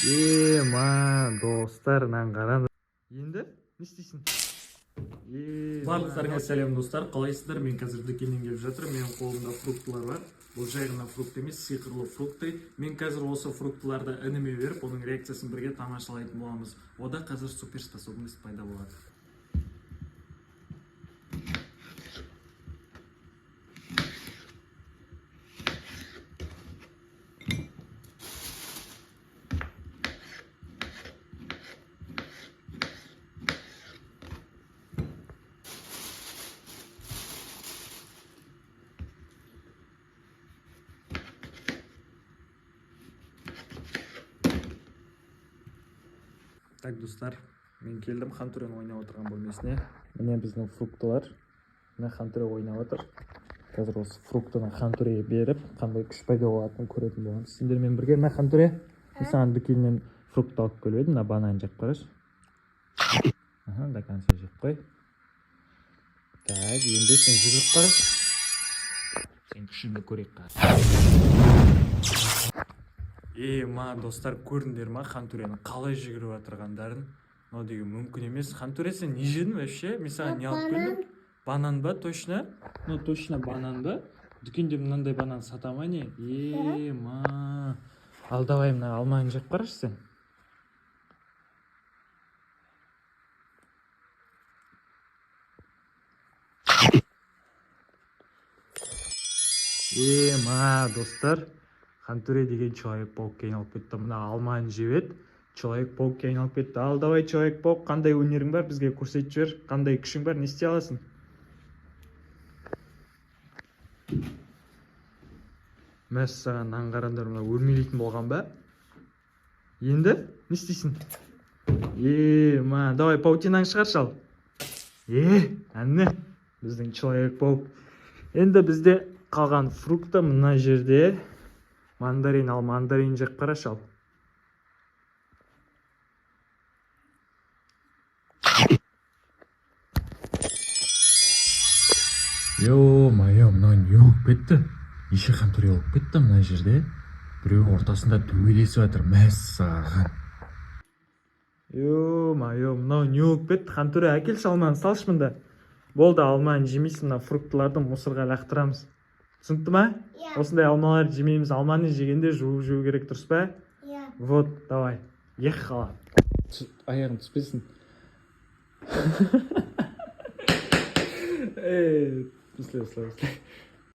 Достар, мынаны қараңдар. Енді не істейсің? Барлықтарыңа сәлем достар, қалайсыздар? Мен қазір дүкеннен келіп жатырмын. Менің қолымда фруктылар бар. Бұл жай ғана фрукт емес, сиқырлы фрукты. Мен қазір осы фруктыларды ініме беріп, оның реакциясын бірге тамашалайтын боламыз. Ода қазір суперспособность пайда болады. Так, достар, мен келдім Хантурен ойнап отырған бөлмесіне. Міне біздің фруктылар. Міне Хантуре ойнап отыр. Қазір осы фруктыны Хантуреге беріп, қандай күш пайда болатынын көретін боламыз. Сендермен бірге. Мына Хантуре, мен саған дүкеннен фрукт алып келіп едім. Мына банан жеп қарашы. До конца жеп қой. Так, енді сен жүгіріп қарашы. Сен күшіңді көрейік қара. Достар, көрдіңдер ма Хантурені қалай жүгіріп отырғандарын? Но деген мүмкін емес. Хантуре, сен не жедің вообще? Мен саған не алып келдім? Банан ба, точно? Ну, точно банан ба? Дүкенде мынандай банан сата ма не? Ал давай мына алманы жеп қарашы сен. Достар, Хантуре деген Человек-паукке айналып кетті. Мына алманы жеп, Человек-паукке айналып кетті. Ал давай, Человек-паук, қандай өнерің бар? Бізге көрсетіп жібер. Қандай күшің бар? Не істей аласың? Мәссаған, мынаны қараңдар, мына өлмелейтін болған ба? Енді не істейсің? Давай, паутинаңды шығаршы ал. Әне, біздің Человек-паук. Енді бізде қалған фрукты мына жерде. Мандарин ал, мандарин жеп қарашы ал. Мына не болып кетті? Неше Хантуре болып кетті мына жерде? Біреу ортасында төбелесіп жатыр, мәссаған. Мынау не болып кетті? Хантуре, әкелші алманы, салшы мында. Болды, алманы жемейсің, мына фруктыларды мусорға лақтырамыз. Түсінікті ма? Осындай алмаларды жемейміз. Алманы жегенде жуу керек, дұрыс па? Вот, давай. Қала. Аяғын түспесін. Осылай.